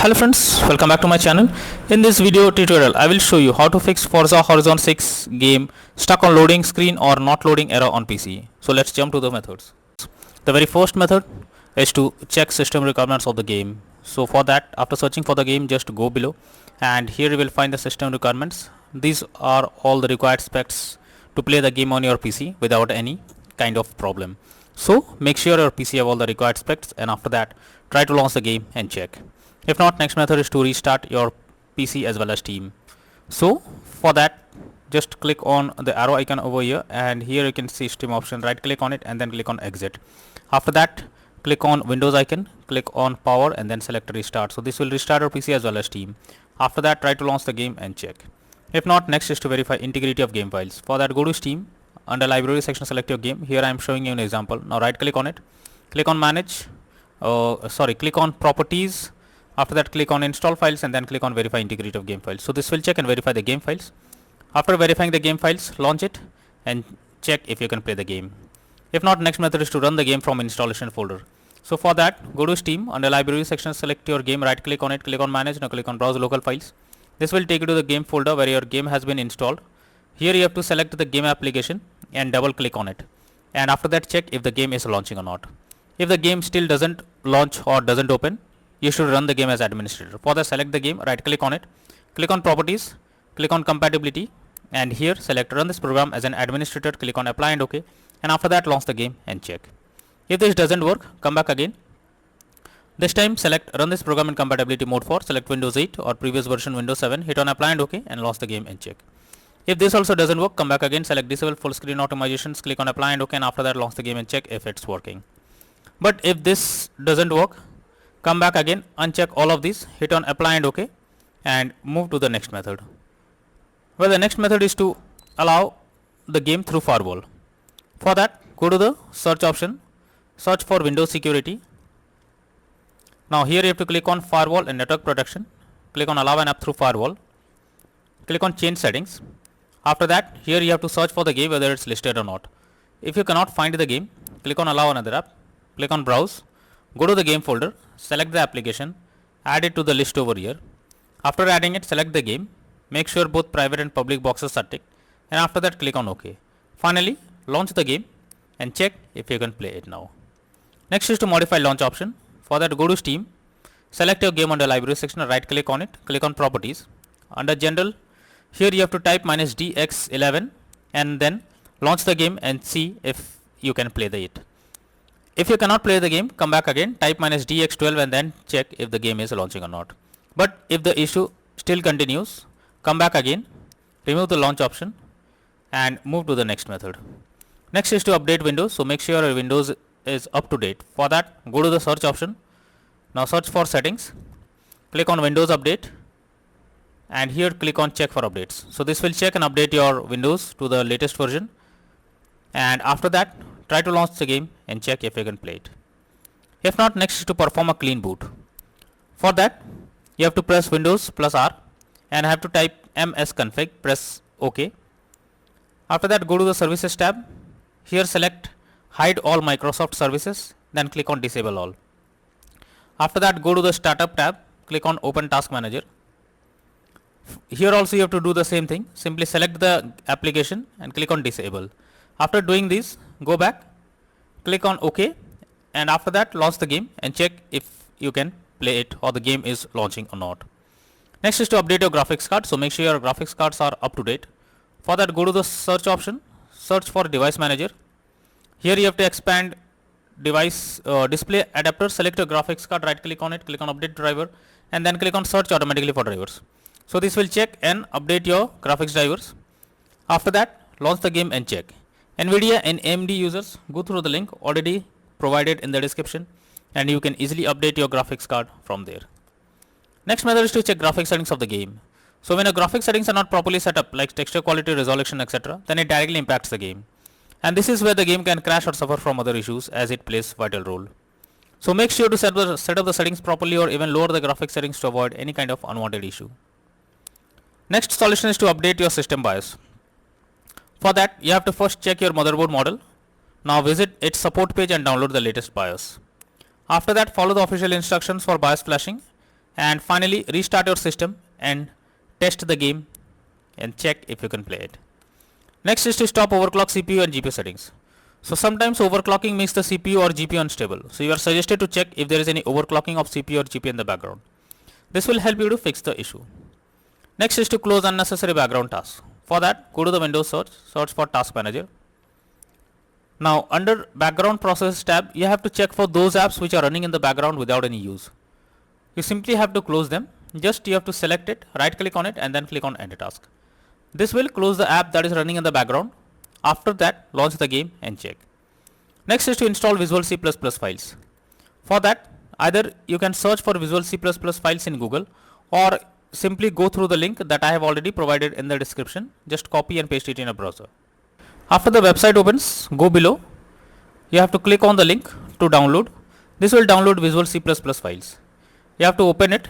Hello friends, welcome back to my channel. In this video tutorial, I will show you how to fix Forza Horizon 6 game stuck on loading screen or not loading error on PC. So let's jump to the methods. The very first method is to check system requirements of the game. So for that, after searching for the game, just go below and here you will find the system requirements. These are all the required specs to play the game on your PC without any kind of problem. So make sure your PC have all the required specs, and after that try to launch the game and check. If not, next method is to restart your PC as well as Steam. So for that, just click on the arrow icon over here, and here you can see Steam option. Right click on it and then click on exit. After that, click on Windows icon, click on power and then select restart. So this will restart your PC as well as Steam. After that, try to launch the game and check. If not, next is to verify integrity of game files. For that, go to Steam, under library section select your game. Here I am showing you an example. Now right click on it, click on manage, click on properties. After that, click on install files and then click on verify integrity of game files. So this will check and verify the game files. After verifying the game files, launch it and check if you can play the game. If not, next method is to run the game from installation folder. So for that, go to Steam, under library section select your game, right click on it, click on manage, now click on browse local files. This will take you to the game folder where your game has been installed. Here you have to select the game application and double click on it, and after that check if the game is launching or not. If the game still doesn't launch or doesn't open, you should run the game as administrator. For that, select the game, right click on it, click on properties, click on compatibility, and here select run this program as an administrator, click on apply and OK, and after that launch the game and check. If this doesn't work, come back again. This time select run this program in compatibility mode for, select Windows 8 or previous version Windows 7, hit on apply and OK and launch the game and check. If this also doesn't work, come back again, select disable full screen optimizations, click on apply and OK, and after that launch the game and check if it's working. But if this doesn't work, come back again, uncheck all of these, hit on apply and OK and move to the next method. Well, the next method is to allow the game through Firewall. For that, go to the search option, search for Windows security. Now here you have to click on Firewall and network protection, click on allow an app through Firewall, click on change settings. After that, here you have to search for the game whether it's listed or not. If you cannot find the game, click on allow another app, click on browse, go to the game folder, select the application, add it to the list over here. After adding it, select the game, make sure both private and public boxes are ticked, and after that click on OK. Finally, launch the game and check if you can play it now. Next is to modify launch option. For that, go to Steam, select your game under library section, right click on it, click on properties. Under general, here you have to type -dx11 and then launch the game and see if you can play it. If you cannot play the game, come back again, type -dx12 and then check if the game is launching or not. But if the issue still continues, come back again, remove the launch option and move to the next method. Next is to update Windows. So make sure your Windows is up to date. For that, go to the search option. Now search for settings, click on Windows Update and here click on check for updates. So this will check and update your Windows to the latest version, and after that try to launch the game and check if you can play it. If not, next is to perform a clean boot. For that, you have to press Windows plus R and have to type msconfig, press OK. After that, go to the services tab. Here select hide all Microsoft services, then click on disable all. After that, go to the startup tab, click on open task manager. Here also you have to do the same thing, simply select the application and click on disable. After doing this, go back, click on OK, and after that launch the game and check if you can play it or the game is launching or not. Next is to update your graphics card. So make sure your graphics cards are up to date. For that, go to the search option, search for device manager. Here you have to expand device display adapter, select your graphics card, right click on it, click on update driver and then click on search automatically for drivers. So this will check and update your graphics drivers. After that, launch the game and check. NVIDIA and AMD users, go through the link already provided in the description and you can easily update your graphics card from there. Next method is to check graphics settings of the game. So when your graphics settings are not properly set up, like texture quality, resolution, etc., then it directly impacts the game. And this is where the game can crash or suffer from other issues as it plays vital role. So make sure to set up the settings properly or even lower the graphics settings to avoid any kind of unwanted issue. Next solution is to update your system BIOS. For that, you have to first check your motherboard model. Now visit its support page and download the latest BIOS. After that, follow the official instructions for BIOS flashing and finally restart your system and test the game and check if you can play it. Next is to stop overclock CPU and GPU settings. So sometimes overclocking makes the CPU or GPU unstable. So you are suggested to check if there is any overclocking of CPU or GPU in the background. This will help you to fix the issue. Next is to close unnecessary background tasks. For that, go to the Windows search for Task Manager. Now under Background Processes tab, you have to check for those apps which are running in the background without any use. You simply have to close them. Just you have to select it, right click on it and then click on End Task. This will close the app that is running in the background. After that, launch the game and check. Next is to install Visual C++ files. For that, either you can search for Visual C++ files in Google or simply go through the link that I have already provided in the description. Just copy and paste it in a browser. After the website opens, go below. You have to click on the link to download. This will download Visual C++ files. You have to open it.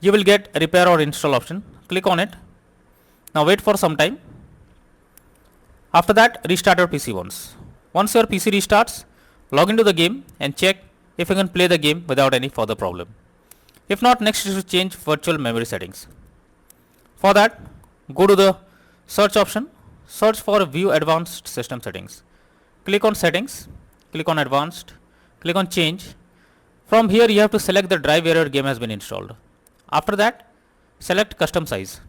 You will get repair or install option. Click on it. Now wait for some time. After that, restart your PC once. Once your PC restarts, log into the game and check if you can play the game without any further problem. If not, next is to change virtual memory settings. For that, go to the search option, search for View Advanced System Settings. Click on Settings, click on Advanced, click on Change. From here you have to select the drive where your game has been installed. After that, select Custom Size.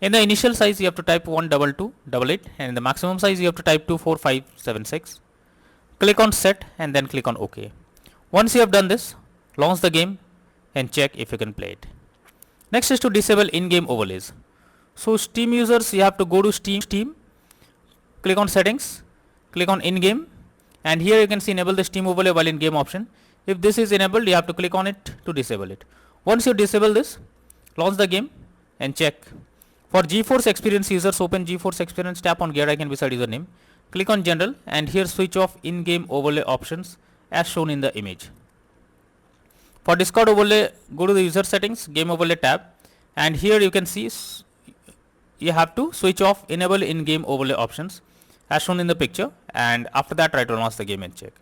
In the initial size you have to type 12288 and in the maximum size you have to type 24576. Click on Set and then click on OK. Once you have done this, launch the game and check if you can play it. Next is to disable in-game overlays. So Steam users, you have to go to Steam, click on Settings, click on In-Game, and here you can see enable the Steam overlay while in-game option. If this is enabled, you have to click on it to disable it. Once you disable this, launch the game and check. For GeForce Experience users, open GeForce Experience, tap on gear icon beside username, click on General, and here switch off in-game overlay options as shown in the image. For Discord overlay, go to the user settings, game overlay tab, and here you can see you have to switch off enable in-game overlay options as shown in the picture, and after that try to launch the game and check.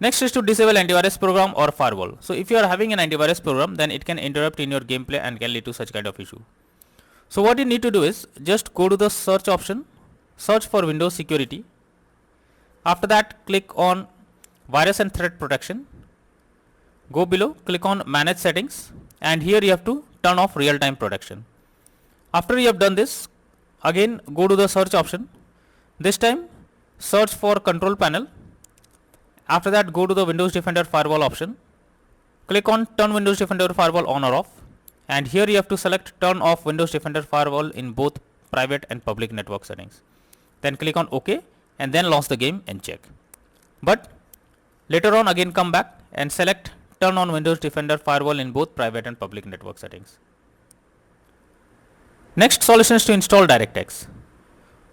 Next is to disable antivirus program or firewall. So if you are having an antivirus program, then it can interrupt in your gameplay and can lead to such kind of issue. So what you need to do is just go to the search option, search for Windows Security. After that, click on Virus and Threat Protection. Go below, click on Manage Settings, and here you have to turn off real-time protection. After you have done this, again go to the search option. This time search for Control Panel. After that, go to the Windows Defender Firewall option. Click on Turn Windows Defender Firewall on or off, and here you have to select Turn off Windows Defender Firewall in both private and public network settings. Then click on OK and then launch the game and check. But later on again come back and select Turn on Windows Defender Firewall in both private and public network settings. Next solution is to install DirectX.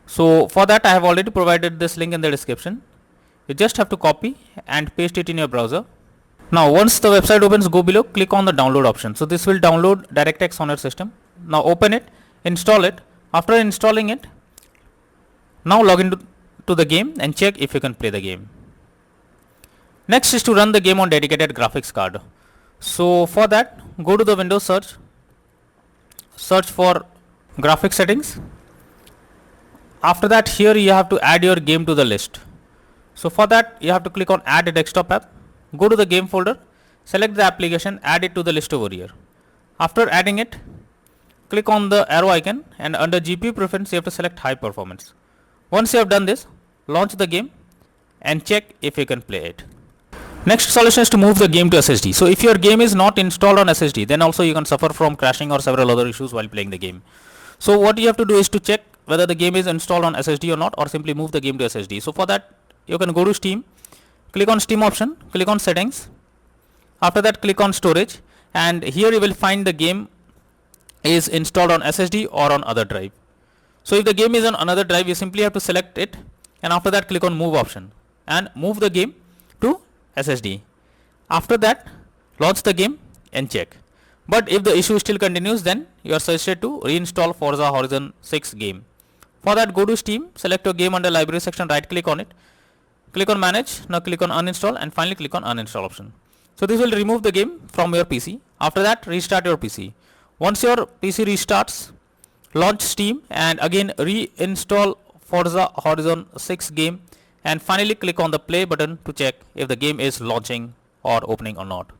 So for that I have already provided this link in the description. You just have to copy and paste it in your browser. Now once the website opens, go below, click on the download option. So this will download DirectX on your system. Now open it, install it. After installing it, now log into the game and check if you can play the game. Next is to run the game on dedicated graphics card. So for that, go to the Windows search for graphics settings. After that, here you have to add your game to the list. So for that, you have to click on Add a Desktop App. Go to the game folder, select the application, add it to the list over here. After adding it, click on the arrow icon, and under GPU preference you have to select high performance. Once you have done this, launch the game and check if you can play it. Next solution is to move the game to SSD. So if your game is not installed on SSD, then also you can suffer from crashing or several other issues while playing the game. So what you have to do is to check whether the game is installed on SSD or not, or simply move the game to SSD. So for that, you can go to Steam, click on Steam option, click on Settings. After that, click on Storage, and here you will find the game is installed on SSD or on other drive. So if the game is on another drive, you simply have to select it, and after that click on Move option and move the game to SSD. After that, launch the game and check. But if the issue still continues, then you are suggested to reinstall Forza Horizon 6 game. For that, go to Steam, select your game under library section, right click on it, click on Manage, now click on Uninstall, and finally click on Uninstall option. So this will remove the game from your PC. After that, restart your PC. Once your PC restarts, launch Steam and again reinstall Forza Horizon 6 game, and finally click on the play button to check if the game is launching or opening or not.